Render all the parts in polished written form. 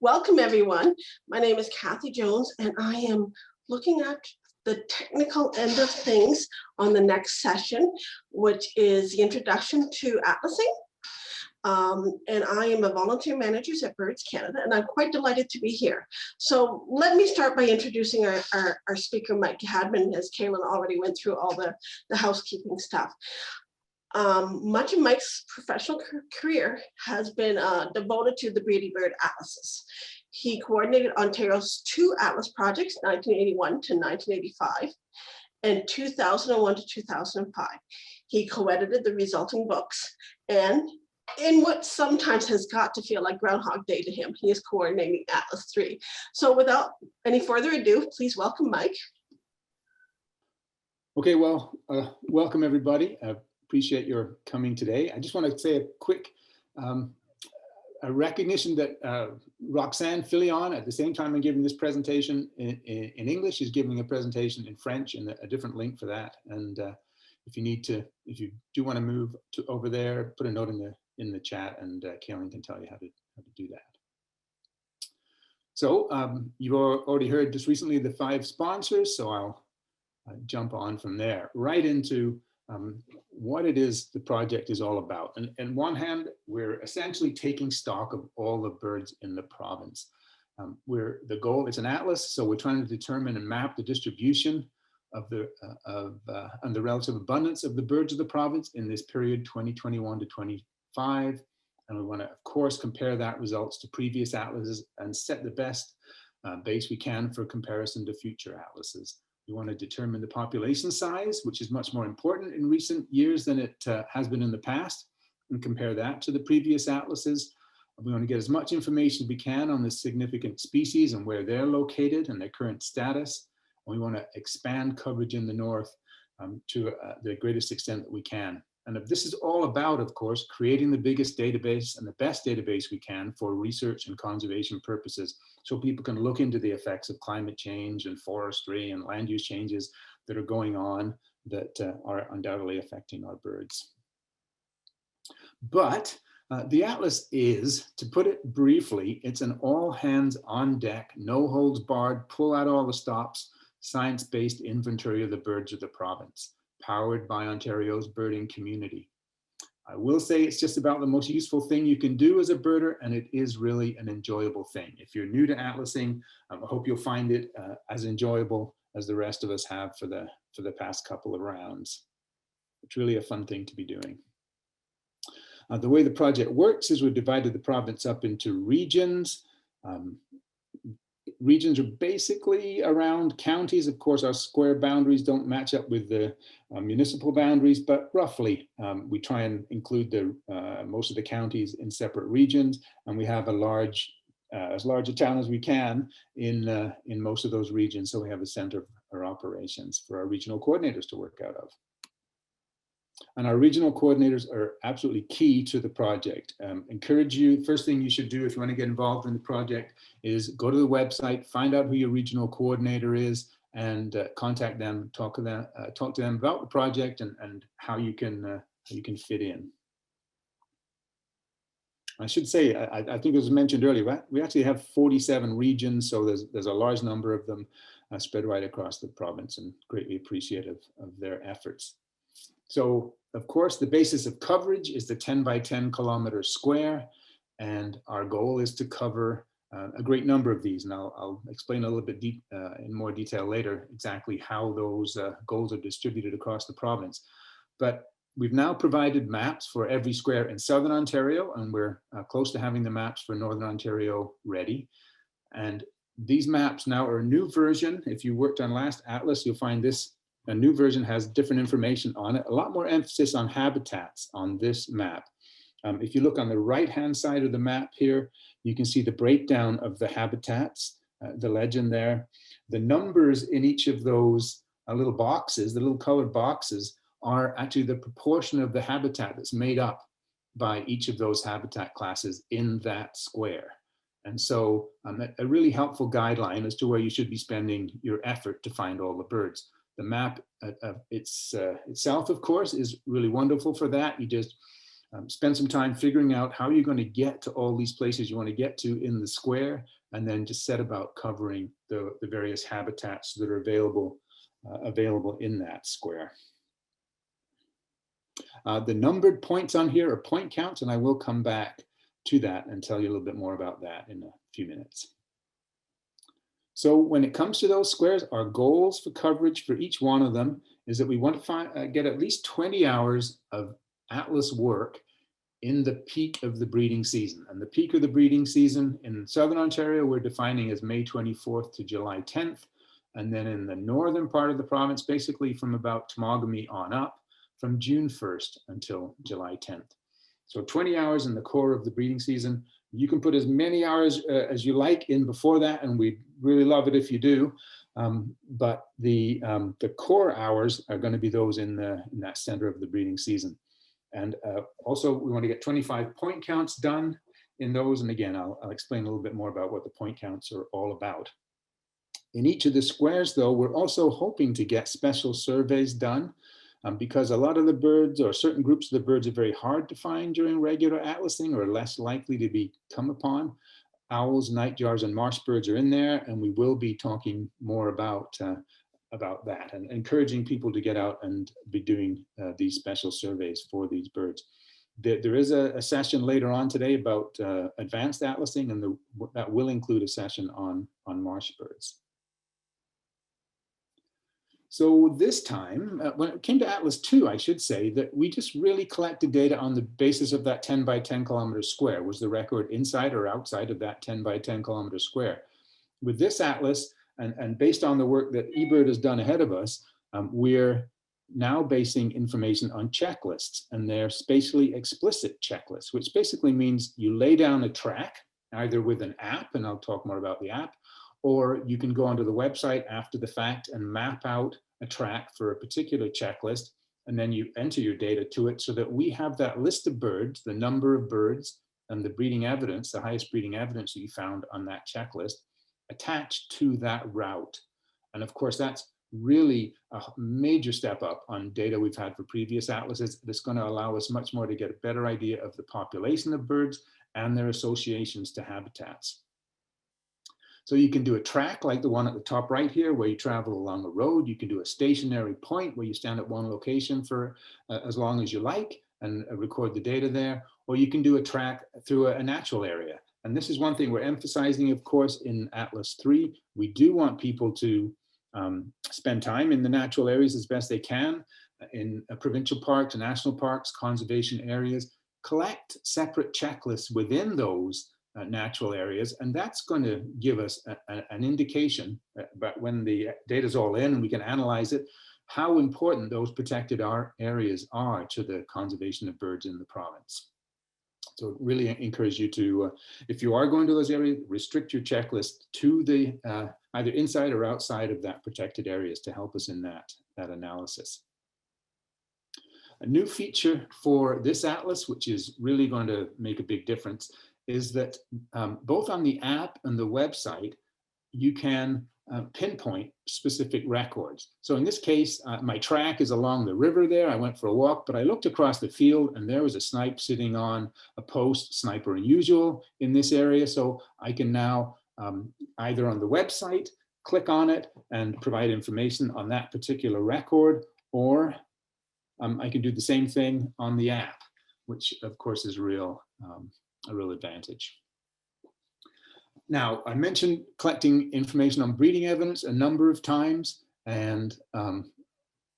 Welcome, everyone. My name is Kathy Jones, and I am looking at the technical end of things on the next session, which is the introduction to atlasing. And I am a volunteer manager at Birds Canada, and I'm quite delighted to be here. So let me start by introducing our speaker, Mike Hadman, as Kaylin already went through all the housekeeping stuff. Much of Mike's professional career has been devoted to the Breedy Bird atlases. He coordinated Ontario's 2 atlas projects, 1981 to 1985, and 2001 to 2005. He co-edited the resulting books, and in what sometimes has got to feel like Groundhog Day to him, he is coordinating Atlas 3. So without any further ado, please welcome Mike. Okay, well, welcome everybody. Appreciate your coming today. I just want to say a quick a recognition that Roxanne Filion, at the same time I'm giving this presentation in English, is giving a presentation in French, and a different link for that. And if you do want to move to over there, put a note in the chat, and Kaylin can tell you how to do that. So you've already heard just recently the 5 sponsors, so I'll jump on from there right into what it is the project is all about. And on one hand, we're essentially taking stock of all the birds in the province. The goal, it's an atlas, so we're trying to determine and map the distribution of and the relative abundance of the birds of the province in this period 2021 to 25. And we want to, of course, compare that results to previous atlases and set the best base we can for comparison to future atlases. We want to determine the population size, which is much more important in recent years than it has been in the past, and compare that to the previous atlases. We want to get as much information as we can on the significant species and where they're located and their current status. And we want to expand coverage in the north to the greatest extent that we can. And this is all about, of course, creating the biggest database and the best database we can for research and conservation purposes, so people can look into the effects of climate change and forestry and land use changes that are going on that are undoubtedly affecting our birds. But the atlas is, to put it briefly, it's an all hands on deck, no holds barred, pull out all the stops, science-based inventory of the birds of the province, powered by Ontario's birding community. I will say it's just about the most useful thing you can do as a birder, and it is really an enjoyable thing. If you're new to atlasing, I hope you'll find it as enjoyable as the rest of us have for the past couple of rounds. It's really a fun thing to be doing. The way the project works is we've divided the province up into regions. Regions are basically around counties. Of course, our square boundaries don't match up with the municipal boundaries, but roughly we try and include most of the counties in separate regions, and we have as large a town as we can in most of those regions. So we have a center of our operations for our regional coordinators to work out of. And our regional coordinators are absolutely key to the project. Encourage you, first thing you should do if you want to get involved in the project is go to the website, find out who your regional coordinator is, and contact them, talk to them about the project and how you can fit in. I should say, I think it was mentioned earlier, we actually have 47 regions, so there's a large number of them spread right across the province, and greatly appreciative of their efforts. So, of course, the basis of coverage is the 10 by 10 kilometer square, and our goal is to cover a great number of these. And I'll explain a little bit in more detail later exactly how those goals are distributed across the province. But we've now provided maps for every square in Southern Ontario, and we're close to having the maps for Northern Ontario ready. And these maps now are a new version. If you worked on last atlas, you'll find a new version has different information on it, a lot more emphasis on habitats on this map. If you look on the right-hand side of the map here, you can see the breakdown of the habitats, the legend there. The numbers in each of those little boxes, the little colored boxes, are actually the proportion of the habitat that's made up by each of those habitat classes in that square. And so a really helpful guideline as to where you should be spending your effort to find all the birds. The map itself, of course, is really wonderful for that. You just spend some time figuring out how you're going to get to all these places you want to get to in the square, and then just set about covering the various habitats that are available in that square. The numbered points on here are point counts, and I will come back to that and tell you a little bit more about that in a few minutes. So when it comes to those squares, our goals for coverage for each one of them is that we want to get at least 20 hours of Atlas work in the peak of the breeding season. And the peak of the breeding season in Southern Ontario, we're defining as May 24th to July 10th. And then in the northern part of the province, basically from about Temagami on up, from June 1st until July 10th. So 20 hours in the core of the breeding season. You can put as many hours as you like in before that, and we'd really love it if you do. But the core hours are going to be those in that center of the breeding season. And also, we want to get 25 point counts done in those. And again, I'll explain a little bit more about what the point counts are all about. In each of the squares, though, we're also hoping to get special surveys done because a lot of the birds, or certain groups of the birds, are very hard to find during regular atlasing, or less likely to be come upon. Owls, nightjars, and marsh birds are in there, and we will be talking more about that and encouraging people to get out and be doing these special surveys for these birds. There is a session later on today about advanced atlasing, and that will include a session on marsh birds. So this time, when it came to Atlas 2, I should say that we just really collected data on the basis of that 10 by 10 kilometer square. Was the record inside or outside of that 10 by 10 kilometer square? With this Atlas, and based on the work that eBird has done ahead of us, we're now basing information on checklists, and they're spatially explicit checklists, which basically means you lay down a track, either with an app, and I'll talk more about the app, or you can go onto the website after the fact and map out a track for a particular checklist, and then you enter your data to it so that we have that list of birds, the number of birds, and the breeding evidence, the highest breeding evidence that you found on that checklist, attached to that route. And of course, that's really a major step up on data we've had for previous atlases. That's going to allow us much more to get a better idea of the population of birds and their associations to habitats. So you can do a track like the one at the top right here, where you travel along a road. You can do a stationary point where you stand at one location for as long as you like and record the data there, or you can do a track through a natural area. And this is one thing we're emphasizing, of course, in Atlas 3. We do want people to spend time in the natural areas as best they can, in provincial parks, national parks, conservation areas, collect separate checklists within those natural areas, and that's going to give us an indication, but when the data is all in and we can analyze it, how important those protected areas are to the conservation of birds in the province. So really encourage you to, if you are going to those areas, restrict your checklist to the either inside or outside of that protected areas to help us in that analysis. A new feature for this atlas, which is really going to make a big difference, is that both on the app and the website, you can pinpoint specific records. So in this case, my track is along the river there. I went for a walk, but I looked across the field and there was a snipe sitting on a post, sniper unusual in this area. So I can now either on the website, click on it and provide information on that particular record, or I can do the same thing on the app, which of course is a real advantage. Now, I mentioned collecting information on breeding evidence a number of times, and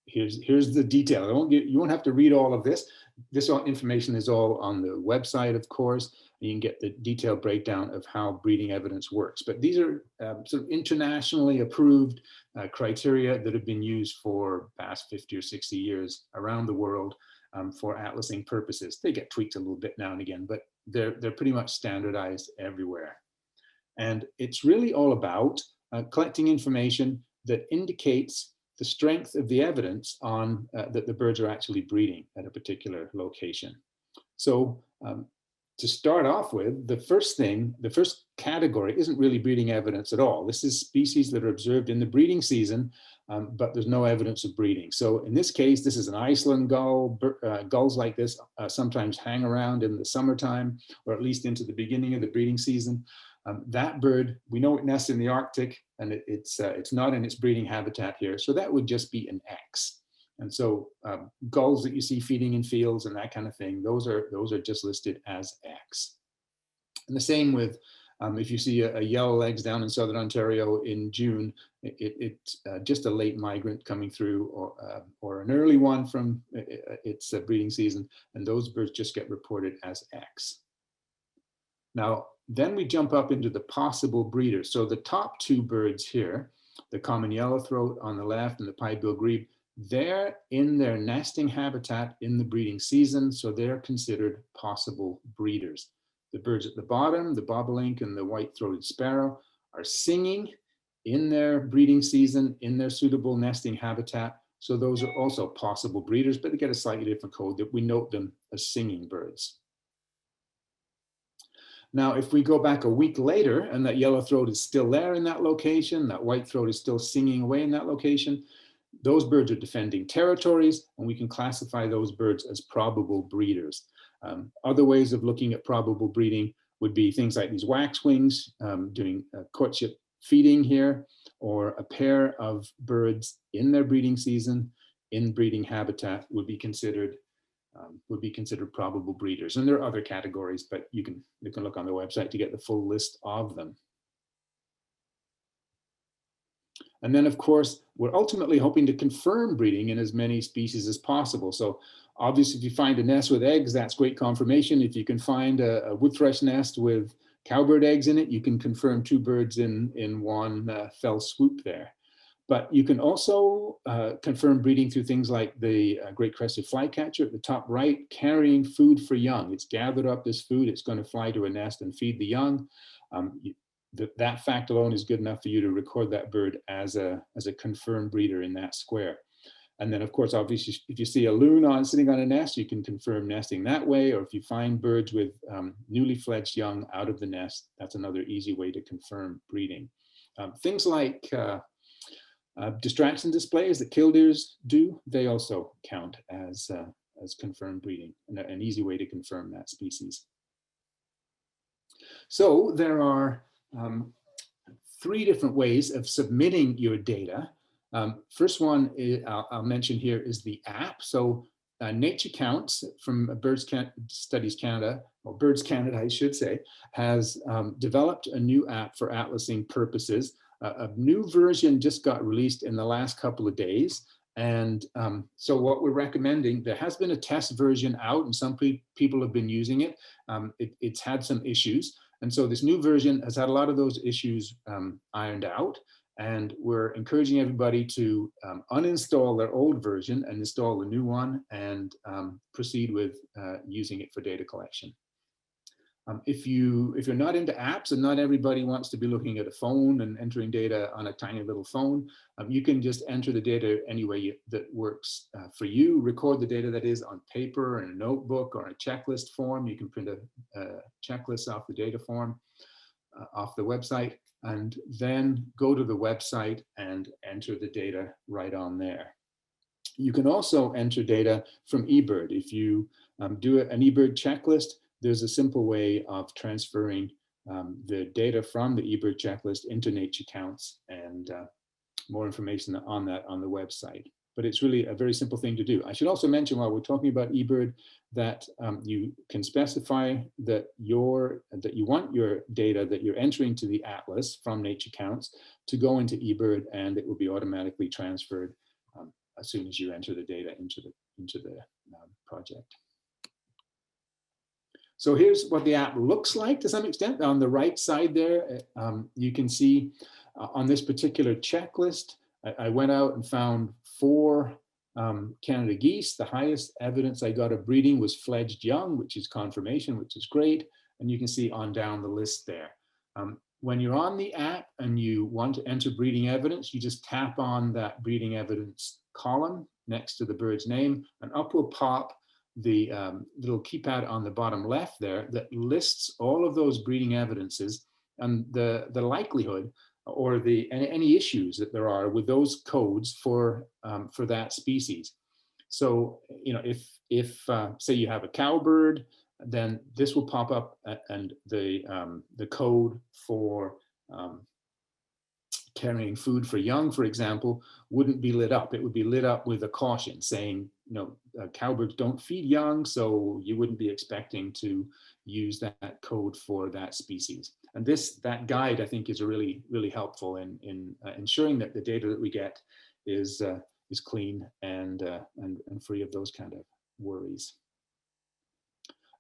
here's the detail. You won't have to read all of this. This information is all on the website, of course. You can get the detailed breakdown of how breeding evidence works. But these are sort of internationally approved criteria that have been used for the past 50 or 60 years around the world for atlasing purposes. They get tweaked a little bit now and again, but they're pretty much standardized everywhere. And it's really all about collecting information that indicates the strength of the evidence on that the birds are actually breeding at a particular location. So to start off with, the first category isn't really breeding evidence at all. This is species that are observed in the breeding season, but there's no evidence of breeding. So in this case, this is an Iceland gull. Gulls like this sometimes hang around in the summertime, or at least into the beginning of the breeding season. That bird, we know it nests in the Arctic, and it's not in its breeding habitat here. So that would just be an X. And so gulls that you see feeding in fields and that kind of thing, those are just listed as X. And the same with if you see a yellow legs down in southern Ontario in June, it's just a late migrant coming through, or an early one from its breeding season, and those birds just get reported as X. Now, then we jump up into the possible breeders. So the top two birds here, the common yellowthroat on the left and the pied-bill grebe, they're in their nesting habitat in the breeding season, so they're considered possible breeders. The birds at the bottom, the bobolink and the white-throated sparrow, are singing in their breeding season, in their suitable nesting habitat, so those are also possible breeders, but they get a slightly different code that we note them as singing birds. Now, if we go back a week later and that yellowthroat is still there in that location, that white-throat is still singing away in that location, those birds are defending territories, and we can classify those birds as probable breeders. Other ways of looking at probable breeding would be things like these waxwings doing courtship feeding here, or a pair of birds in their breeding season in breeding habitat would be considered probable breeders. And there are other categories, but you can look on the website to get the full list of them. And then, of course, we're ultimately hoping to confirm breeding in as many species as possible. So obviously, if you find a nest with eggs, that's great confirmation. If you can find a wood thrush nest with cowbird eggs in it, you can confirm two birds in one fell swoop there. But you can also confirm breeding through things like the great crested flycatcher at the top right, carrying food for young. It's gathered up this food, it's going to fly to a nest and feed the young. That fact alone is good enough for you to record that bird as a confirmed breeder in that square. And then, of course, obviously, if you see a loon sitting on a nest, you can confirm nesting that way. Or if you find birds with newly fledged young out of the nest, that's another easy way to confirm breeding. Things like distraction displays that killdeers do, they also count as confirmed breeding, and an easy way to confirm that species. So there are three different ways of submitting your data. First one I'll mention here is the app. So Nature Counts from Birds Studies Canada, or Birds Canada, I should say, has developed a new app for atlasing purposes. A new version just got released in the last couple of days. And so what we're recommending, there has been a test version out and some people have been using it. It's had some issues. And so this new version has had a lot of those issues ironed out. And we're encouraging everybody to uninstall their old version and install the new one, and proceed with using it for data collection. If you're not into apps, and not everybody wants to be looking at a phone and entering data on a tiny little phone, you can just enter the data any way that works for you. Record the data, that is, on paper, in a notebook, or a checklist form. You can print a checklist off the data form off the website, and then go to the website and enter the data right on there. You can also enter data from eBird. If you do an eBird checklist, there's a simple way of transferring the data from the eBird checklist into Nature Counts, and more information on that on the website. But it's really a very simple thing to do. I should also mention, while we're talking about eBird, that you can specify that you want your data that you're entering to the atlas from Nature Counts to go into eBird, and it will be automatically transferred as soon as you enter the data into the project. So here's what the app looks like to some extent. On the right side there, you can see on this particular checklist, I went out and found 4 Canada geese. The highest evidence I got of breeding was fledged young, which is confirmation, which is great. And you can see on down the list there. When you're on the app and you want to enter breeding evidence, you just tap on that breeding evidence column next to the bird's name, and up will pop the little keypad on the bottom left there that lists all of those breeding evidences and the likelihood or any issues that there are with those codes for that species. So, you know, if say you have a cowbird, then this will pop up, and the code for carrying food for young, for example, wouldn't be lit up. It would be lit up with a caution saying, you know, cowbirds don't feed young, so you wouldn't be expecting to use that code for that species. And that guide, I think, is really helpful in ensuring that the data that we get is clean and free of those kind of worries.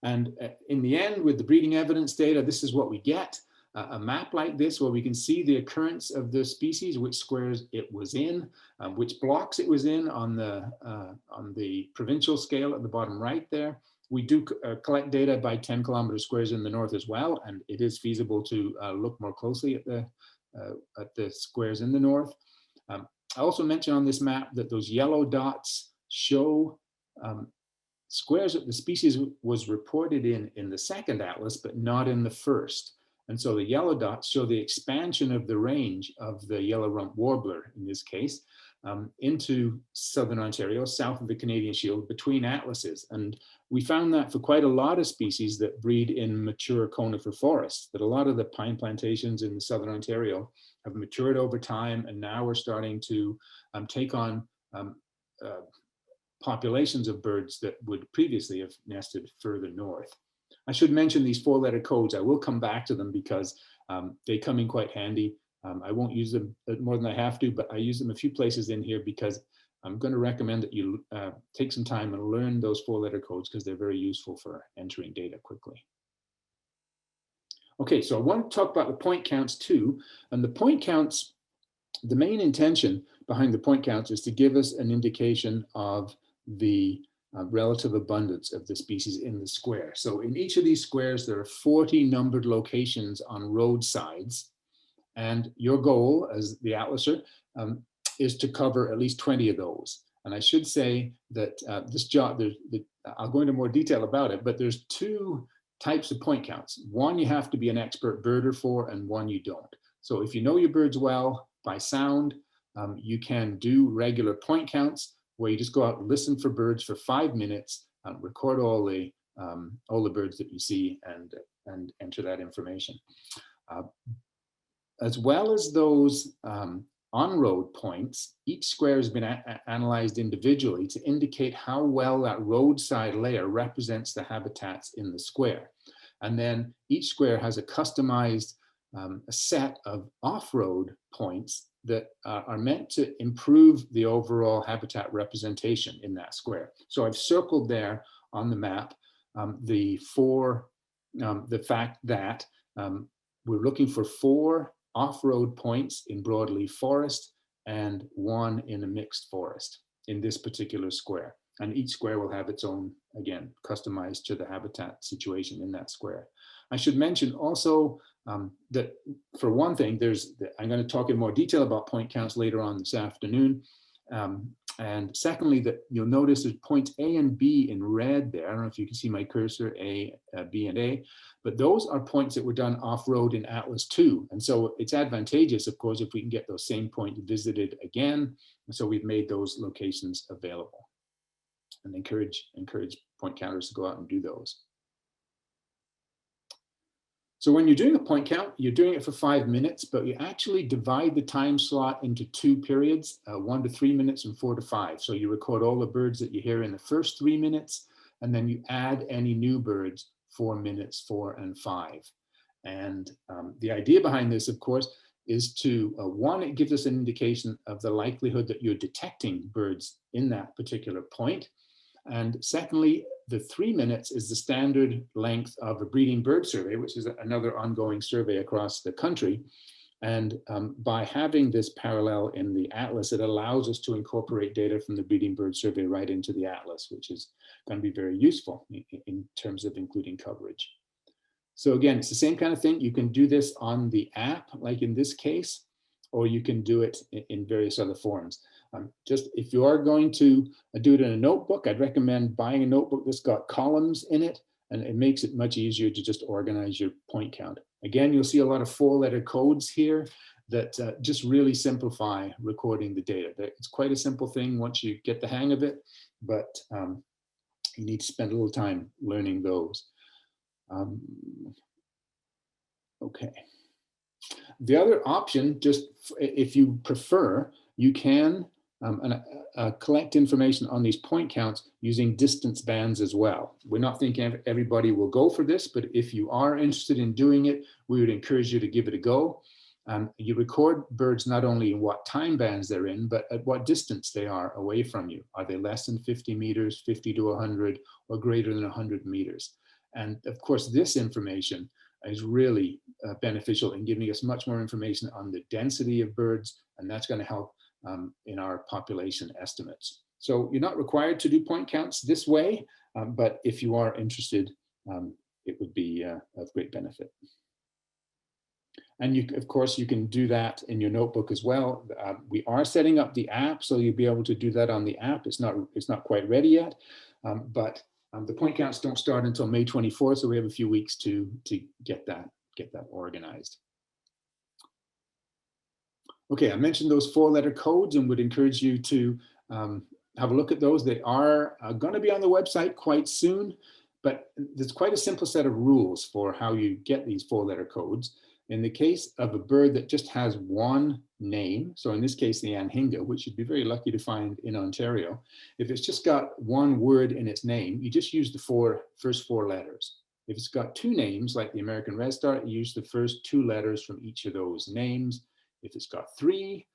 And in the end, with the breeding evidence data, this is what we get. A map like this where we can see the occurrence of the species, which squares it was in, which blocks it was in on the provincial scale at the bottom right there. We do collect data by 10 kilometer squares in the north as well, and it is feasible to look more closely at the squares in the north. I also mentioned on this map that those yellow dots show squares that the species was reported in the second atlas, but not in the first. And so the yellow dots show the expansion of the range of the yellow rump warbler, in this case, into southern Ontario, south of the Canadian Shield, between atlases. And we found that for quite a lot of species that breed in mature conifer forests, that a lot of the pine plantations in southern Ontario have matured over time, and now we're starting to take on populations of birds that would previously have nested further north. I should mention these 4-letter codes. I will come back to them because they come in quite handy. I won't use them more than I have to, but I use them a few places in here because I'm going to recommend that you take some time and learn those 4-letter codes because they're very useful for entering data quickly. Okay, so I want to talk about the point counts too. And the point counts, the main intention behind the point counts is to give us an indication of the relative abundance of the species in the square. So in each of these squares, there are 40 numbered locations on roadsides. And your goal as the atlaser is to cover at least 20 of those. And I should say that this job, I'll go into more detail about it, but there's 2 types of point counts. One you have to be an expert birder for, and one you don't. So if you know your birds well by sound, you can do regular point counts where you just go out and listen for birds for 5 minutes, record all the birds that you see, and enter that information. As well as those on-road points, each square has been analyzed individually to indicate how well that roadside layer represents the habitats in the square. And then each square has a customized a set of off-road points that are meant to improve the overall habitat representation in that square. So I've circled there on the map the fact that we're looking for 4 off-road points in broadleaf forest and 1 in a mixed forest in this particular square. And each square will have its own, again, customized to the habitat situation in that square. I should mention also that for one thing, I'm going to talk in more detail about point counts later on this afternoon. And secondly, that you'll notice there's points A and B in red there. I don't know if you can see my cursor, A, B, and A, but those are points that were done off-road in Atlas 2. And so it's advantageous, of course, if we can get those same points visited again. And so we've made those locations available and encourage point counters to go out and do those. So when you're doing a point count, you're doing it for 5 minutes, but you actually divide the time slot into 2 periods, 1 to 3 minutes and 4 to 5. So you record all the birds that you hear in the first 3 minutes, and then you add any new birds 4 minutes, 4 and 5. And the idea behind this, of course, is to, one, it gives us an indication of the likelihood that you're detecting birds in that particular point. And secondly, the 3 minutes is the standard length of a breeding bird survey, which is another ongoing survey across the country. And by having this parallel in the atlas, it allows us to incorporate data from the breeding bird survey right into the atlas, which is going to be very useful in terms of including coverage. So again, it's the same kind of thing. You can do this on the app, like in this case, or you can do it in various other forms. Just if you are going to do it in a notebook, I'd recommend buying a notebook that's got columns in it, and it makes it much easier to just organize your point count. Again, you'll see a lot of 4-letter codes here that just really simplify recording the data. It's quite a simple thing once you get the hang of it, but you need to spend a little time learning those. Okay. The other option, just if you prefer, you can collect information on these point counts using distance bands as well. We're not thinking everybody will go for this, but if you are interested in doing it, we would encourage you to give it a go. You record birds not only in what time bands they're in, but at what distance they are away from you. Are they less than 50 meters, 50 to 100, or greater than 100 meters? And of course, this information is really beneficial in giving us much more information on the density of birds, and that's going to help in our population estimates. So you're not required to do point counts this way, but if you are interested, it would be of great benefit. And you, of course, you can do that in your notebook as well. We are setting up the app, so you'll be able to do that on the app. It's not quite ready yet, but the point counts don't start until May 24th, so we have a few weeks to get that organized. Okay, I mentioned those 4-letter codes and would encourage you to have a look at those. They are going to be on the website quite soon, but there's quite a simple set of rules for how you get these 4-letter codes. In the case of a bird that just has one name, so in this case, the anhinga, which you'd be very lucky to find in Ontario, if it's just got one word in its name, you just use the first four letters. If it's got 2 names, like the American redstart, you use the first 2 letters from each of those names. If it's got 3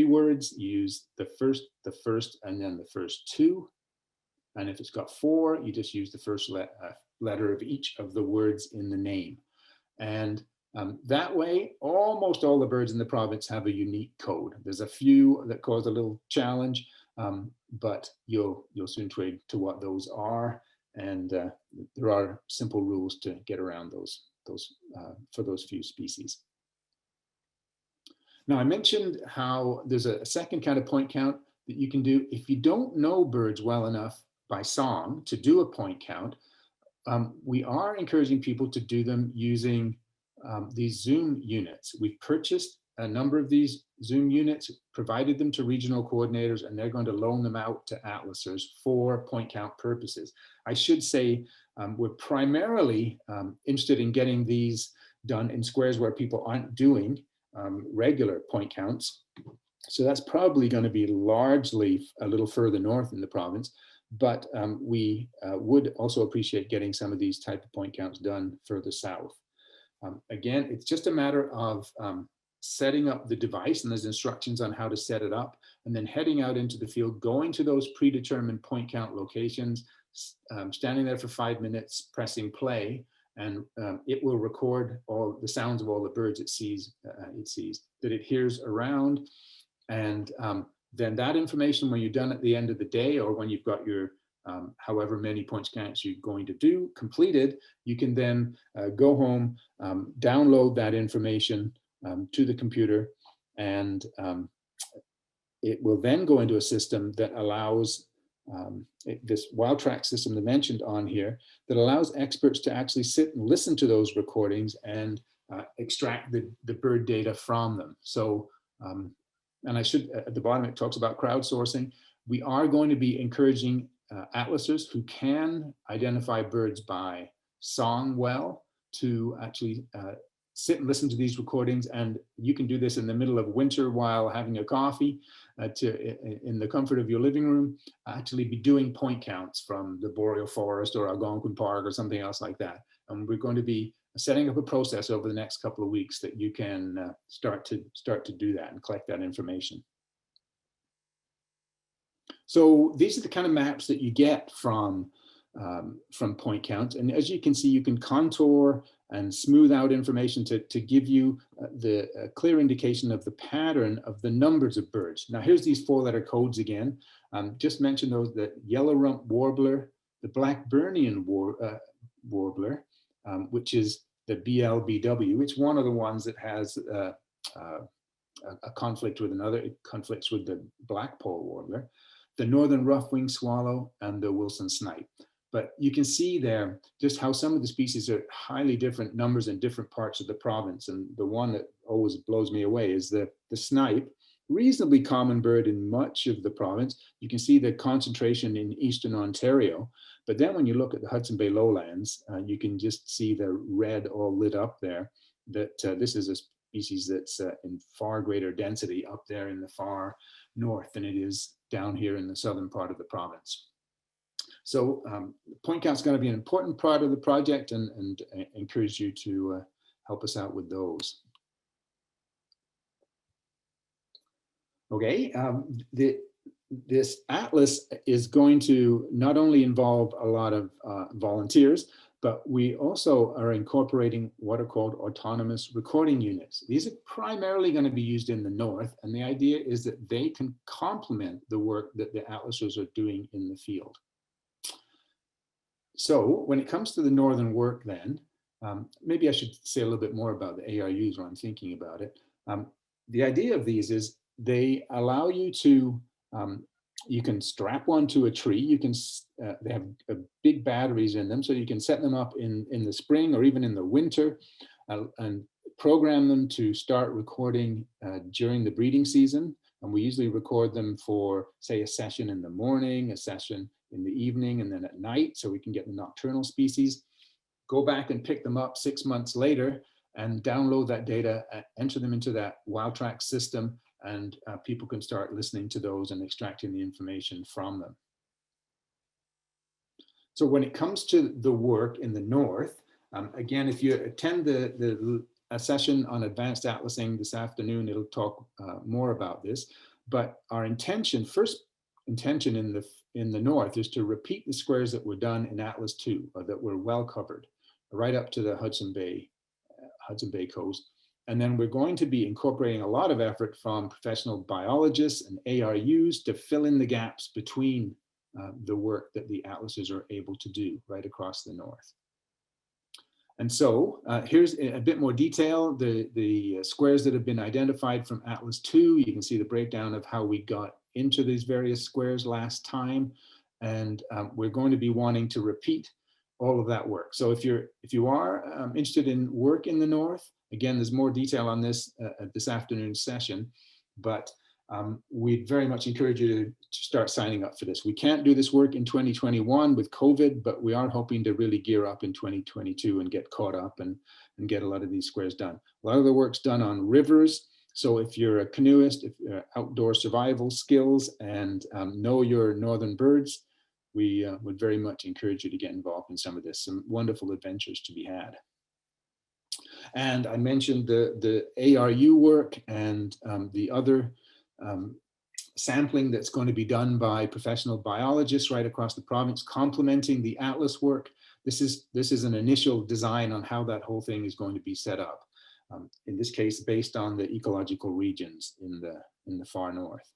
words, you use the first, and then the first 2. And if it's got 4, you just use the first letter of each of the words in the name. And that way, almost all the birds in the province have a unique code. There's a few that cause a little challenge, but you'll soon trade to what those are. And there are simple rules to get around those for those few species. Now, I mentioned how there's a second kind of point count that you can do. If you don't know birds well enough by song to do a point count, we are encouraging people to do them using these Zoom units. We've purchased a number of these Zoom units, provided them to regional coordinators, and they're going to loan them out to atlasers for point count purposes. I should say we're primarily interested in getting these done in squares where people aren't doing regular point counts. So that's probably going to be largely a little further north in the province, but we would also appreciate getting some of these type of point counts done further south. Again, it's just a matter of setting up the device, and there's instructions on how to set it up, and then heading out into the field, going to those predetermined point count locations, standing there for 5 minutes, pressing play, and it will record all the sounds of all the birds it sees that it hears around. And then that information, when you're done at the end of the day, or when you've got your however many point counts you're going to do completed, you can then go home, download that information to the computer, and it will then go into a system that allows this wild track system that I mentioned on here, that allows experts to actually sit and listen to those recordings and extract the bird data from them. So, and I should, at the bottom, it talks about crowdsourcing. We are going to be encouraging atlasers who can identify birds by song well to actually sit and listen to these recordings. And you can do this in the middle of winter while having a coffee in the comfort of your living room, actually be doing point counts from the Boreal Forest or Algonquin Park or something else like that. And we're going to be setting up a process over the next couple of weeks that you can start to do that and collect that information. So these are the kind of maps that you get from point counts. And as you can see, you can contour and smooth out information to give you the clear indication of the pattern of the numbers of birds. Now here's these 4-letter codes again. Just mention those: the yellow rump warbler, the Blackburnian warbler, which is the BLBW. It's one of the ones that has a conflict with another. It conflicts with the black-polled warbler, the northern rough-winged swallow, and the Wilson snipe. But you can see there just how some of the species are highly different numbers in different parts of the province. And the one that always blows me away is the snipe, reasonably common bird in much of the province. You can see the concentration in eastern Ontario. But then when you look at the Hudson Bay lowlands, you can just see the red all lit up there, that this is a species that's in far greater density up there in the far north than it is down here in the southern part of the province. So point count is going to be an important part of the project, and encourage you to help us out with those. Okay, this atlas is going to not only involve a lot of volunteers, but we also are incorporating what are called autonomous recording units. These are primarily going to be used in the north, and the idea is that they can complement the work that the atlasers are doing in the field. So when it comes to the northern work then, maybe I should say a little bit more about the ARUs when I'm thinking about it. The idea of these is they allow you to, you can strap one to a tree. You can, they have big batteries in them, so you can set them up in the spring or even in the winter, and program them to start recording during the breeding season. And we usually record them for, say, a session in the morning, a session in the evening, and then at night, so we can get the nocturnal species. Go back and pick them up 6 months later and download that data, enter them into that WildTrack system, and people can start listening to those and extracting the information from them. So when it comes to the work in the north, again, if you attend a session on advanced atlasing this afternoon, it'll talk more about this. But our intention, first intention in the north, is to repeat the squares that were done in Atlas 2, or that were well covered, right up to the Hudson Bay coast. And then we're going to be incorporating a lot of effort from professional biologists and ARUs to fill in the gaps between the work that the atlasers are able to do right across the north. And so here's a bit more detail. The squares that have been identified from Atlas 2, you can see the breakdown of how we got into these various squares last time. And we're going to be wanting to repeat all of that work. So if you are interested in work in the north, again, there's more detail on this at this afternoon's session, but we'd very much encourage you to start signing up for this. We can't do this work in 2021 with COVID, but we are hoping to really gear up in 2022 and get caught up and get a lot of these squares done. A lot of the work's done on rivers. So if you're a canoeist, if you're outdoor survival skills and know your northern birds, we would very much encourage you to get involved in some of this, some wonderful adventures to be had. And I mentioned the ARU work and the other sampling that's going to be done by professional biologists right across the province, complementing the Atlas work. This is an initial design on how that whole thing is going to be set up. In this case, based on the ecological regions in the far north.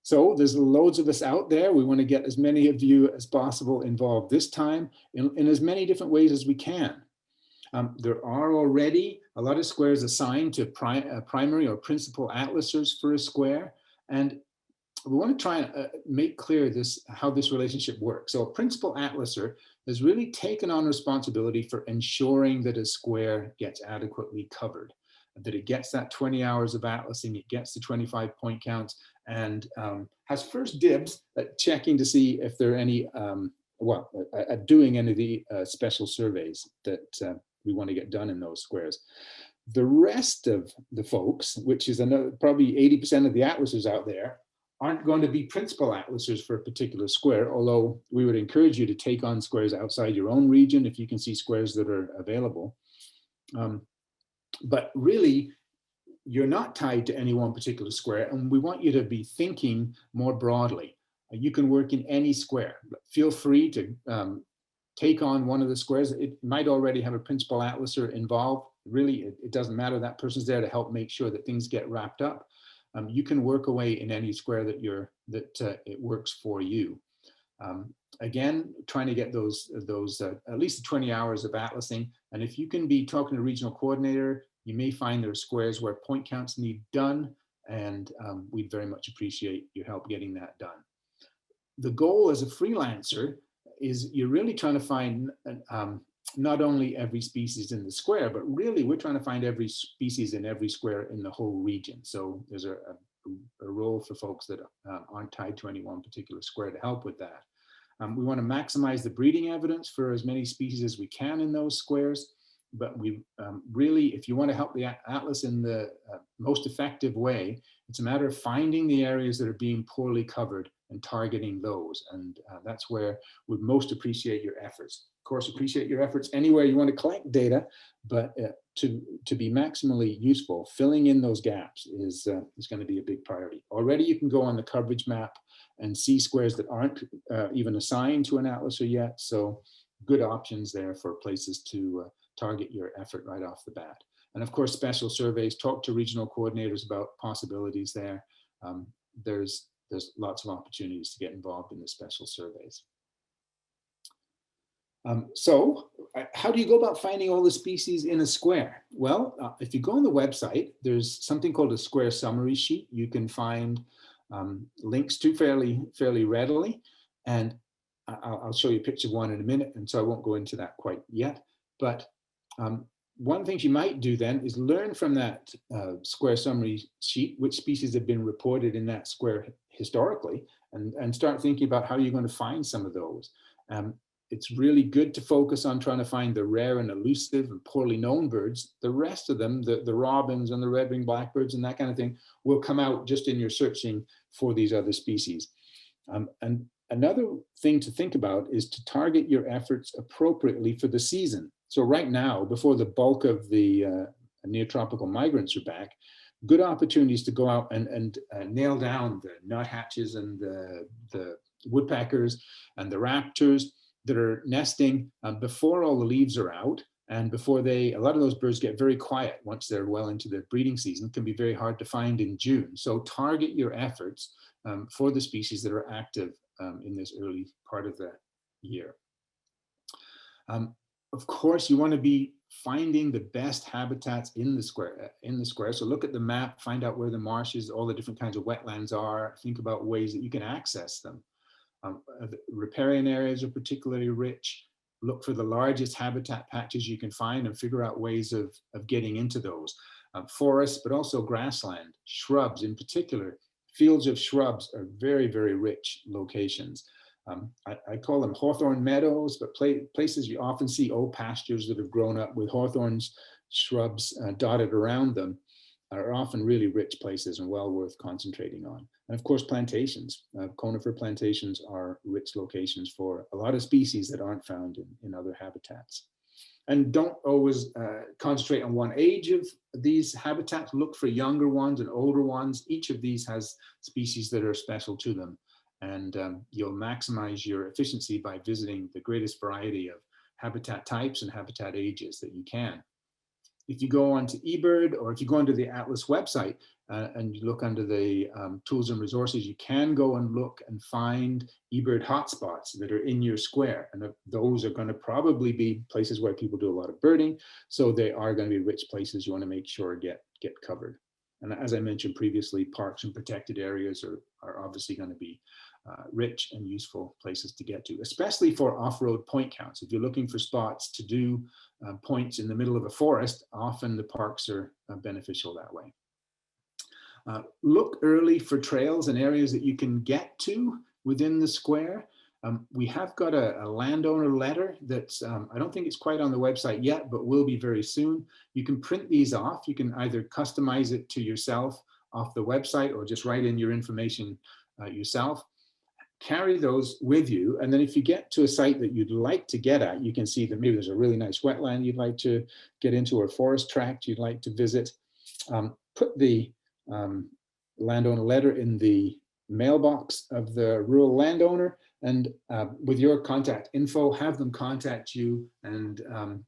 So there's loads of us out there. We want to get as many of you as possible involved this time in as many different ways as we can. There are already a lot of squares assigned to primary or principal atlasers for a square. And we want to try and make clear how this relationship works. So a principal atlaser has really taken on responsibility for ensuring that a square gets adequately covered, that it gets that 20 hours of atlasing, it gets the 25 point counts, and has first dibs at checking to see if there are any, at doing any of the special surveys that we want to get done in those squares. The rest of the folks, which is probably 80% of the atlasers out there, aren't going to be principal atlasers for a particular square, although we would encourage you to take on squares outside your own region if you can see squares that are available. But really, you're not tied to any one particular square, and we want you to be thinking more broadly. You can work in any square. Feel free to take on one of the squares. It might already have a principal atlaser involved. Really, it doesn't matter. That person's there to help make sure that things get wrapped up. You can work away in any square that it works for you. Again, trying to get those at least 20 hours of atlasing. And if you can be talking to a regional coordinator, you may find there are squares where point counts need done, and we'd very much appreciate your help getting that done. The goal as a freelancer is you're really trying to find not only every species in the square, but really we're trying to find every species in every square in the whole region. So there's a role for folks that aren't tied to any one particular square to help with that. We want to maximize the breeding evidence for as many species as we can in those squares. But we really, if you want to help the atlas in the most effective way, it's a matter of finding the areas that are being poorly covered and targeting those. And that's where we most appreciate your efforts. Of course, appreciate your efforts anywhere you want to collect data, but to be maximally useful, filling in those gaps is going to be a big priority. Already you can go on the coverage map and see squares that aren't even assigned to an atlaser yet. So good options there for places to target your effort right off the bat. And of course, special surveys, talk to regional coordinators about possibilities there. There's lots of opportunities to get involved in the special surveys. So how do you go about finding all the species in a square? Well, if you go on the website, there's something called a square summary sheet. You can find links to fairly readily. And I'll show you a picture of one in a minute, and so I won't go into that quite yet. But one of the things you might do then is learn from that square summary sheet which species have been reported in that square historically, and start thinking about how you're going to find some of those. It's really good to focus on trying to find the rare and elusive and poorly known birds. The rest of them, the robins and the red-winged blackbirds and that kind of thing, will come out just in your searching for these other species. And another thing to think about is to target your efforts appropriately for the season. So right now, before the bulk of the neotropical migrants are back, good opportunities to go out and nail down the nuthatches and the woodpeckers and the raptors that are nesting before all the leaves are out, and before a lot of those birds get very quiet once they're well into their breeding season. It can be very hard to find in June. So target your efforts for the species that are active in this early part of the year. Of course, you want to be finding the best habitats in the square. So look at the map, find out where the marshes, all the different kinds of wetlands are. Think about ways that you can access them. The riparian areas are particularly rich. Look for the largest habitat patches you can find and figure out ways of getting into those. Forests, but also grassland, shrubs in particular. Fields of shrubs are very, very rich locations. I call them hawthorn meadows, but places you often see old pastures that have grown up with hawthorns, shrubs dotted around them are often really rich places and well worth concentrating on. And of course, plantations. Conifer plantations are rich locations for a lot of species that aren't found in other habitats. And don't always concentrate on one age of these habitats. Look for younger ones and older ones. Each of these has species that are special to them. And you'll maximize your efficiency by visiting the greatest variety of habitat types and habitat ages that you can. If you go onto eBird, or if you go onto the Atlas website and you look under the tools and resources, you can go and look and find eBird hotspots that are in your square. And those are going to probably be places where people do a lot of birding. So they are going to be rich places you want to make sure get covered. And as I mentioned previously, parks and protected areas are obviously going to be rich and useful places to get to, especially for off-road point counts. If you're looking for spots to do points in the middle of a forest, often the parks are beneficial that way. Look early for trails and areas that you can get to within the square. We have got a landowner letter that's, I don't think it's quite on the website yet, but will be very soon. You can print these off. You can either customize it to yourself off the website or just write in your information yourself. Carry those with you. And then if you get to a site that you'd like to get at, you can see that maybe there's a really nice wetland you'd like to get into, or a forest tract you'd like to visit. Put the landowner letter in the mailbox of the rural landowner, and with your contact info, have them contact you, and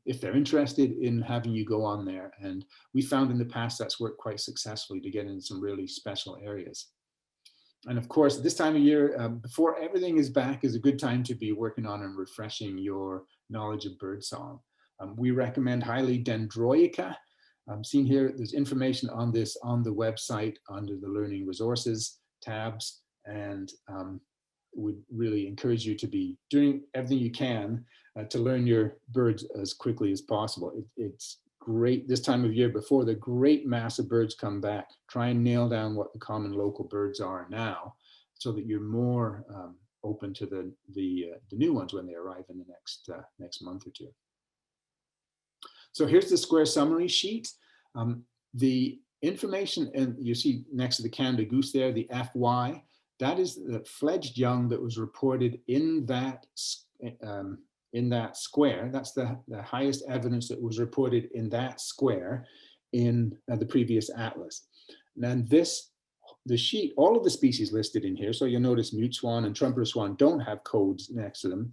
if they're interested in having you go on there. And we found in the past that's worked quite successfully to get into some really special areas. And of course, this time of year, before everything is back, is a good time to be working on and refreshing your knowledge of birdsong. We recommend highly Dendroica. Seen here, there's information on this on the website under the Learning Resources tabs, and would really encourage you to be doing everything you can to learn your birds as quickly as possible. It's great this time of year before the great mass of birds come back. Try and nail down what the common local birds are now, so that you're more open to the new ones when they arrive in the next month or two. So here's the square summary sheet. The information, and you see next to the Canada goose there, the FY, that is the fledged young that was reported in that square. That's the highest evidence that was reported in that square in the previous atlas. And the sheet, all of the species listed in here, so you'll notice mute swan and trumpeter swan don't have codes next to them.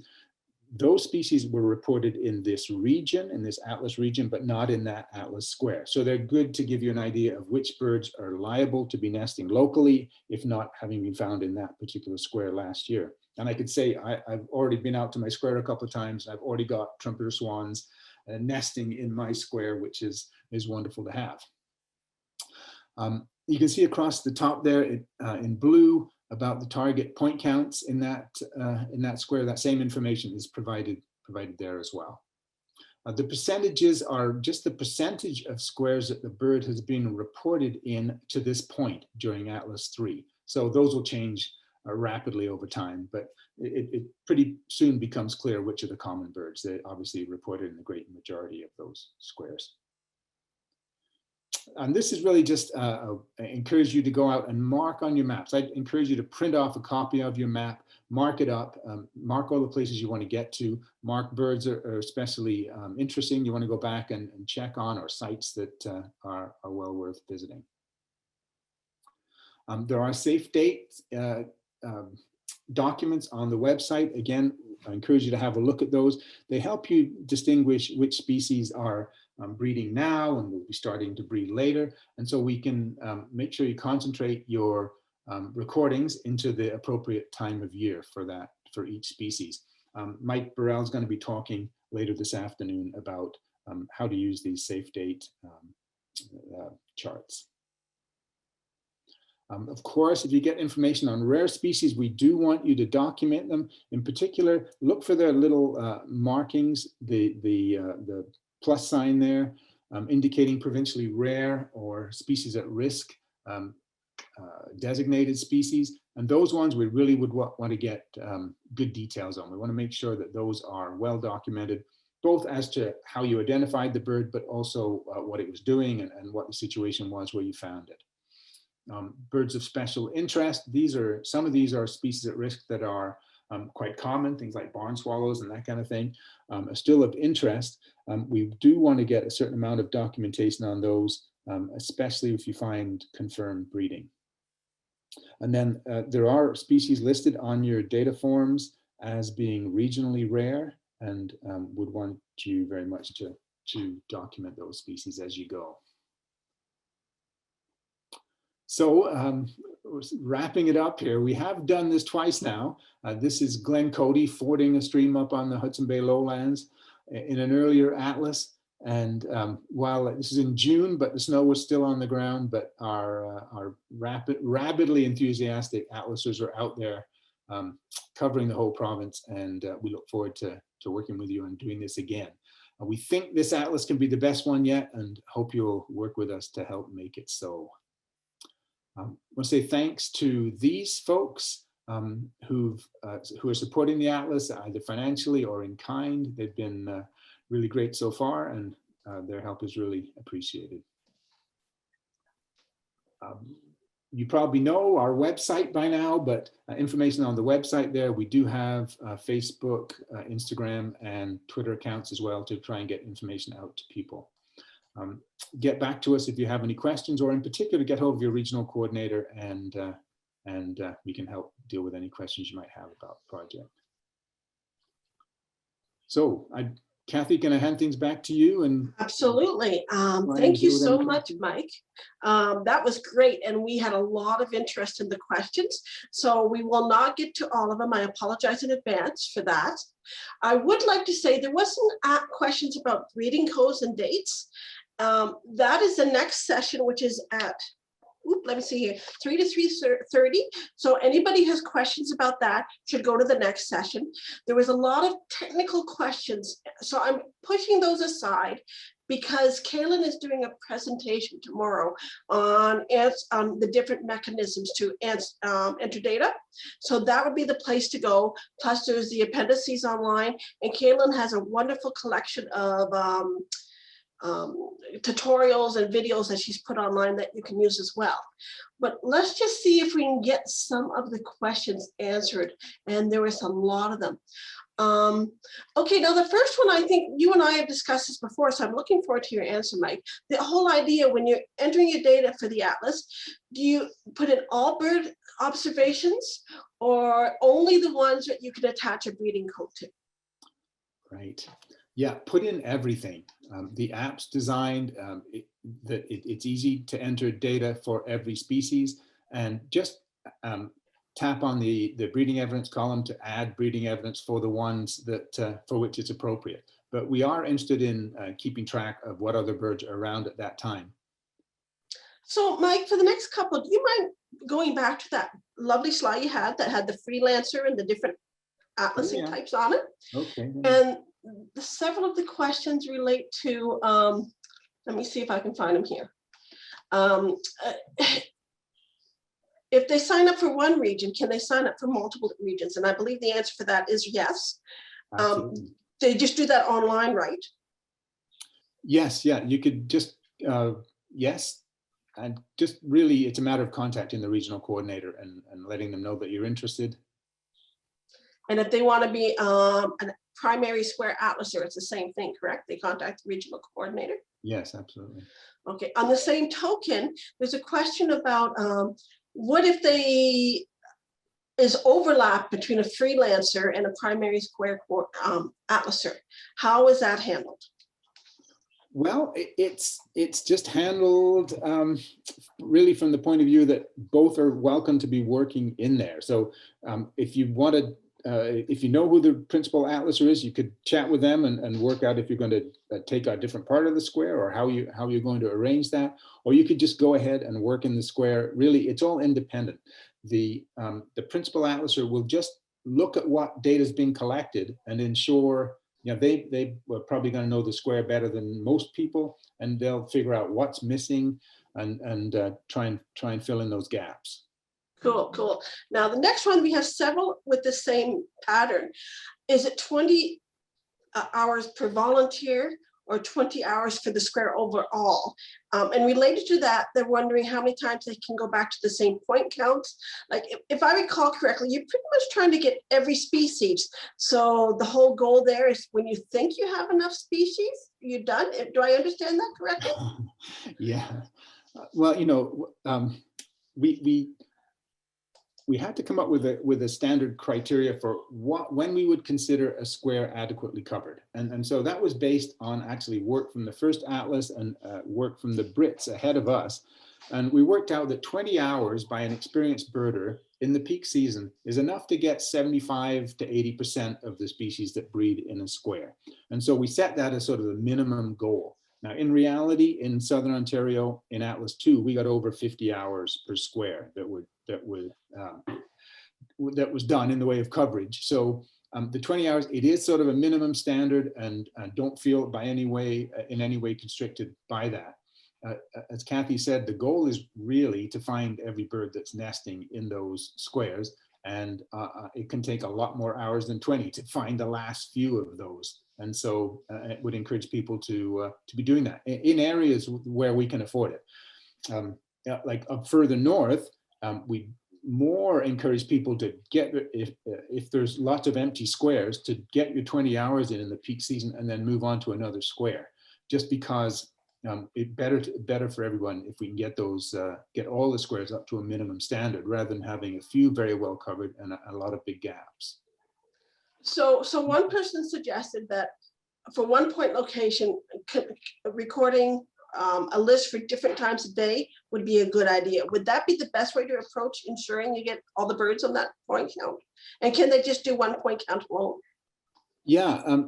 Those species were reported in this region, in this atlas region, but not in that atlas square. So they're good to give you an idea of which birds are liable to be nesting locally, if not having been found in that particular square last year. And I could say I've already been out to my square a couple of times. I've already got trumpeter swans nesting in my square, which is wonderful to have. You can see across the top there in blue about the target point counts in that square. That same information is provided there as well. The percentages are just the percentage of squares that the bird has been reported in to this point during Atlas 3. So those will change rapidly over time, but it pretty soon becomes clear which are the common birds. They obviously reported in the great majority of those squares. And this is really just encourage you to go out and mark on your maps. I encourage you to print off a copy of your map, mark it up, mark all the places you want to get to, mark birds that are especially interesting you want to go back and check on, or sites that are well worth visiting. There are safe date documents on the website. Again, I encourage you to have a look at those. They help you distinguish which species are breeding now and will be starting to breed later. And so we can make sure you concentrate your recordings into the appropriate time of year for each species. Mike Burrell is going to be talking later this afternoon about how to use these safe date charts. Of course, if you get information on rare species, we do want you to document them. In particular, look for their little markings, the plus sign there, indicating provincially rare or species at risk, designated species. And those ones we really would want to get good details on. We want to make sure that those are well documented, both as to how you identified the bird, but also what it was doing and what the situation was where you found it. Birds of special interest. Some of these are species at risk that are quite common, things like barn swallows and that kind of thing, are still of interest. We do want to get a certain amount of documentation on those, especially if you find confirmed breeding. And then there are species listed on your data forms as being regionally rare, and would want you very much to document those species as you go. So wrapping it up here, we have done this twice now. This is Glen Cody fording a stream up on the Hudson Bay lowlands in an earlier atlas. And while this is in June, but the snow was still on the ground, but our rabidly enthusiastic atlasers are out there covering the whole province. And we look forward to working with you and doing this again. We think this atlas can be the best one yet, and hope you'll work with us to help make it so. I want to say thanks to these folks who are supporting the Atlas, either financially or in kind. They've been really great so far, and their help is really appreciated. You probably know our website by now, but information on the website there. We do have Facebook, Instagram, and Twitter accounts as well to try and get information out to people. Get back to us if you have any questions, or in particular, get hold of your regional coordinator, and we can help deal with any questions you might have about the project. So, Kathy, can I hand things back to you? And absolutely. Thank you so much, Mike. That was great, and we had a lot of interest in the questions, so we will not get to all of them. I apologize in advance for that. I would like to say there wasn't questions about breeding codes and dates. That is the next session, which is at, let me see here, 3 to 3:30. So anybody has questions about that should go to the next session. There was a lot of technical questions, so I'm pushing those aside because Kaylin is doing a presentation tomorrow on the different mechanisms to enter data. So that would be the place to go. Plus there's the appendices online, and Kaylin has a wonderful collection of tutorials and videos that she's put online that you can use as well. But let's just see if we can get some of the questions answered. And there was a lot of them. Okay, now the first one, I think you and I have discussed this before, so I'm looking forward to your answer, Mike. The whole idea when you're entering your data for the atlas, do you put in all bird observations or only the ones that you can attach a breeding code to? Right. Yeah, put in everything. The app's designed that it's easy to enter data for every species, and just tap on the breeding evidence column to add breeding evidence for the ones that for which it's appropriate. But we are interested in keeping track of what other birds are around at that time. So Mike, for the next couple, do you mind going back to that lovely slide you had that had the Freelancer and the different atlasing types on it? Okay. And several of the questions relate to, let me see if I can find them here. If they sign up for one region, can they sign up for multiple regions? And I believe the answer for that is yes. They just do that online, right? Yes, yeah, you could just, yes. And just really, it's a matter of contacting the regional coordinator and letting them know that you're interested. And if they want to be a primary square atlaser, it's the same thing, correct? They contact the regional coordinator? Yes, absolutely. Okay, on the same token, there's a question about what if is overlap between a freelancer and a primary square atlaser? How is that handled? Well, it's just handled really from the point of view that both are welcome to be working in there. So if you wanted, if you know who the principal atlaser is, you could chat with them and work out if you're going to take a different part of the square or how you're going to arrange that. Or you could just go ahead and work in the square. Really, it's all independent. The principal atlaser will just look at what data is being collected and ensure, you know, they were probably going to know the square better than most people, and they'll figure out what's missing and try and fill in those gaps. Cool, cool. Now the next one, we have several with the same pattern. Is it 20 hours per volunteer or 20 hours for the square overall? And related to that, they're wondering how many times they can go back to the same point counts. Like if I recall correctly, you're pretty much trying to get every species. So the whole goal there is when you think you have enough species, you're done. Do I understand that correctly? Yeah. Well, you know, we had to come up with a standard criteria for when we would consider a square adequately covered. And so that was based on actually work from the first atlas and work from the Brits ahead of us. And we worked out that 20 hours by an experienced birder in the peak season is enough to get 75 to 80% of the species that breed in a square. And so we set that as sort of the minimum goal. Now, in reality, in Southern Ontario, in Atlas 2, we got over 50 hours per square that was done in the way of coverage. So the 20 hours, it is sort of a minimum standard, and don't feel by any way in any way constricted by that. As Kathy said, the goal is really to find every bird that's nesting in those squares, and it can take a lot more hours than 20 to find the last few of those. And so it would encourage people to be doing that in areas where we can afford it. Like up further north, we more encourage people to get, if there's lots of empty squares, to get your 20 hours in the peak season and then move on to another square, just because it's better for everyone if we can get those, get all the squares up to a minimum standard rather than having a few very well covered and a lot of big gaps. So one person suggested that for one point location, recording a list for different times a day would be a good idea. Would that be the best way to approach ensuring you get all the birds on that point count? And can they just do one point count alone? Yeah,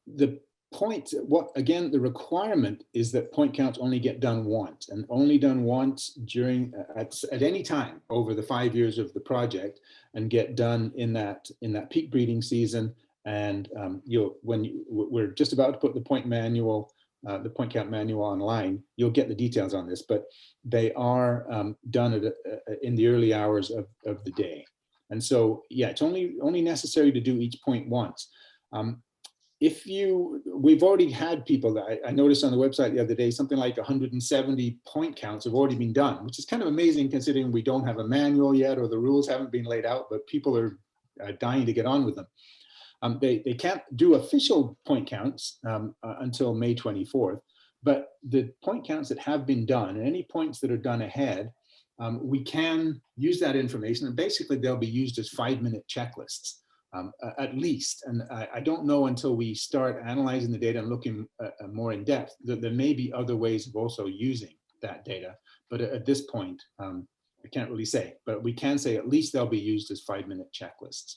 the point, again, the requirement is that point counts only get done once, and only done once during at any time over the 5 years of the project, and get done in that peak breeding season. And we're just about to put the point count manual online, you'll get the details on this, but they are done in the early hours of the day. And so, yeah, it's only necessary to do each point once. We've already had people that I noticed on the website the other day, something like 170 point counts have already been done, which is kind of amazing considering we don't have a manual yet or the rules haven't been laid out, but people are dying to get on with them. They can't do official point counts until May 24th, but the point counts that have been done, and any points that are done ahead, we can use that information, and basically they'll be used as 5-minute checklists. At least, and I don't know until we start analyzing the data and looking more in depth, that there may be other ways of also using that data. But at this point, I can't really say, but we can say at least they'll be used as 5-minute checklists.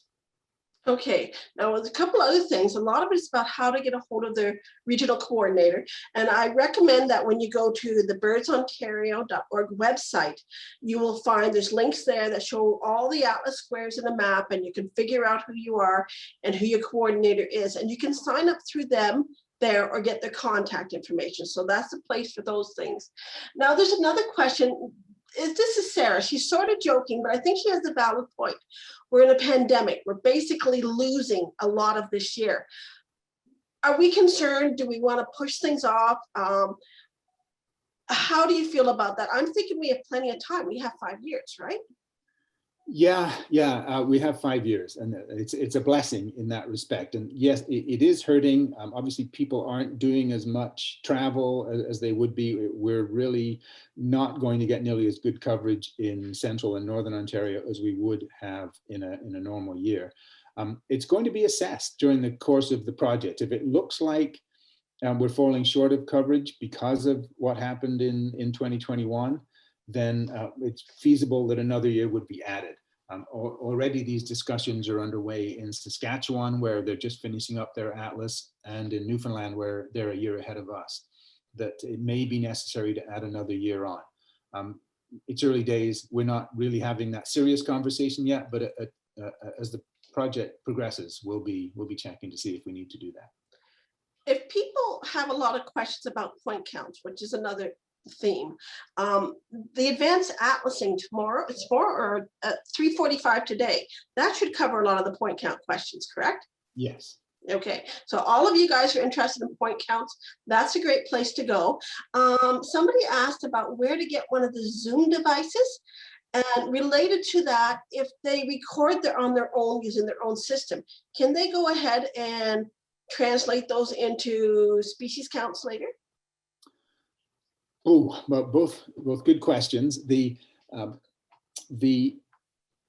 Okay, now there's a couple other things. A lot of it is about how to get a hold of their regional coordinator. And I recommend that when you go to the birdsontario.org website, you will find there's links there that show all the Atlas squares in a map, and you can figure out who you are and who your coordinator is. And you can sign up through them there or get their contact information. So that's the place for those things. Now there's another question. This is Sarah. She's sort of joking, but I think she has a valid point. We're in a pandemic. We're basically losing a lot of this year. Are we concerned? Do we want to push things off? How do you feel about that? I'm thinking we have plenty of time. We have 5 years, right? Yeah, we have 5 years, and it's a blessing in that respect. And yes, it is hurting. Obviously, people aren't doing as much travel as they would be. We're really not going to get nearly as good coverage in central and northern Ontario as we would have in a normal year. It's going to be assessed during the course of the project. If it looks like we're falling short of coverage because of what happened in 2021, then it's feasible that another year would be added. Already these discussions are underway in Saskatchewan, where they're just finishing up their atlas, and in Newfoundland, where they're a year ahead of us, that it may be necessary to add another year on. It's early days. We're not really having that serious conversation yet, but as the project progresses, we'll be checking to see if we need to do that. If people have a lot of questions about point counts, which is another theme, the advanced atlasing tomorrow, it's or at 3:45 today, that should cover a lot of the point count questions, correct? Yes. Okay, so all of you guys who are interested in point counts, that's a great place to go. Somebody asked about where to get one of the Zoom devices, and related to that, if they record on their own using their own system, can they go ahead and translate those into species counts later? Oh, well, both good questions. The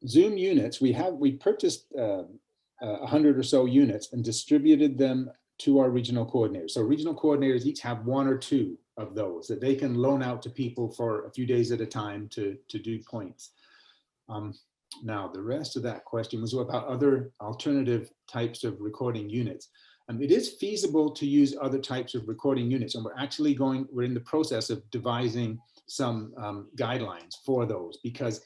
Zoom units, we purchased 100 or so units and distributed them to our regional coordinators. So regional coordinators each have 1 or 2 of those that they can loan out to people for a few days at a time to do points. Now, the rest of that question was about other alternative types of recording units. It is feasible to use other types of recording units, and we're in the process of devising some guidelines for those, because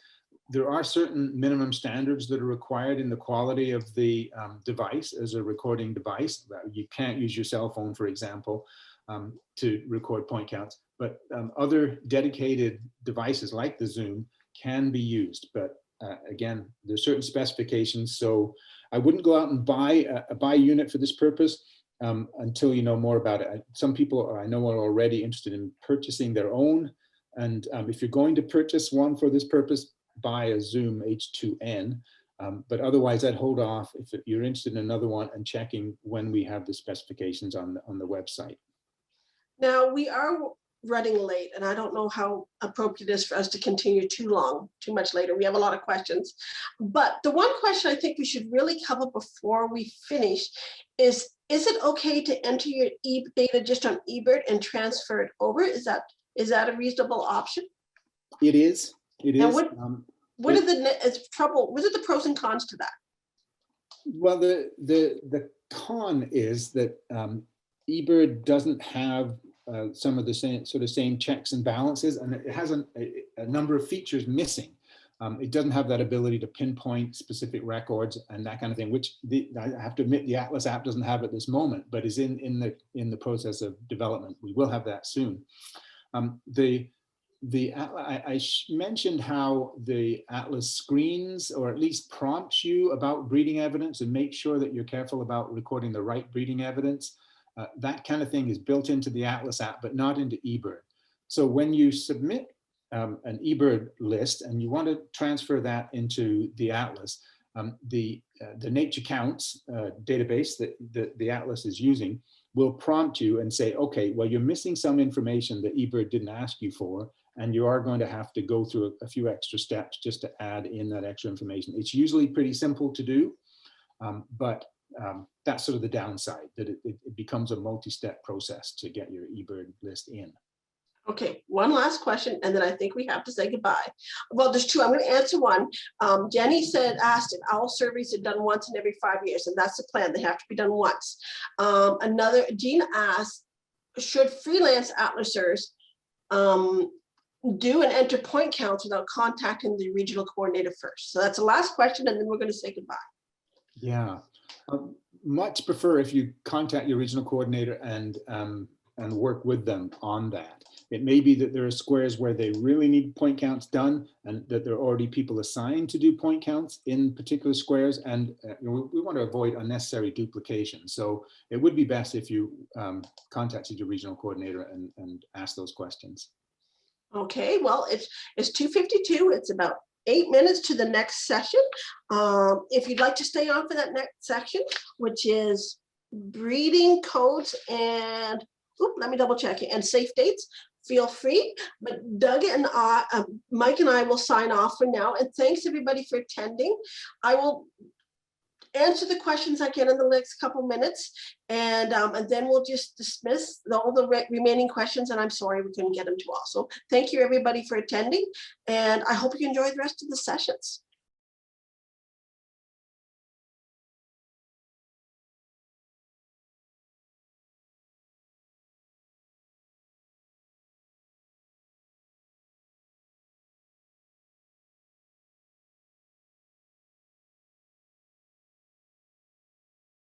there are certain minimum standards that are required in the quality of the device as a recording device. You can't use your cell phone, for example, to record point counts, but other dedicated devices like the Zoom can be used. But again, there's certain specifications, so I wouldn't go out and buy a unit for this purpose until you know more about it. Some people I know are already interested in purchasing their own, and if you're going to purchase one for this purpose, buy a Zoom H2N, but otherwise I'd hold off if you're interested in another one and checking when we have the specifications on the website. Now we are running late, and I don't know how appropriate it is for us to continue too much later. We have a lot of questions, but the one question I think we should really cover before we finish is it okay to enter your data just on eBird and transfer it over? Is that a reasonable option? It is. It is. What are the pros and cons to that? Well, the con is that eBird doesn't have some of the same checks and balances, and it has a number of features missing. It doesn't have that ability to pinpoint specific records and that kind of thing, which I have to admit the Atlas app doesn't have at this moment, but is in the process of development. We will have that soon. I mentioned how the Atlas screens, or at least prompts you about breeding evidence and make sure that you're careful about recording the right breeding evidence. That kind of thing is built into the Atlas app, but not into eBird. So when you submit an eBird list and you want to transfer that into the Atlas, the Nature Counts database that the Atlas is using will prompt you and say, okay, well, you're missing some information that eBird didn't ask you for, and you are going to have to go through a few extra steps just to add in that extra information. It's usually pretty simple to do, but that's sort of the downside, that it becomes a multi-step process to get your eBird list in. Okay, one last question, and then I think we have to say goodbye. Well, there's two. I'm going to answer one. Jenny asked if owl surveys are done once in every 5 years, and that's the plan. They have to be done once. Gina asked, should freelance atlasers do and enter point counts without contacting the regional coordinator first? So that's the last question, and then we're going to say goodbye. Yeah, much prefer if you contact your regional coordinator and work with them on that. It may be that there are squares where they really need point counts done, and that there are already people assigned to do point counts in particular squares, and we want to avoid unnecessary duplication. So it would be best if you contacted your regional coordinator and asked those questions. Okay, well, it's 2:52. It's about 8 minutes to the next session. If you'd like to stay on for that next section, which is breeding codes and, let me double check it, and safe dates, feel free. But Doug and Mike and I will sign off for now. And thanks everybody for attending. I will answer the questions I can in the next couple minutes, and then we'll just dismiss all the remaining questions. And I'm sorry we couldn't get them to all. So thank you everybody for attending, and I hope you enjoy the rest of the sessions.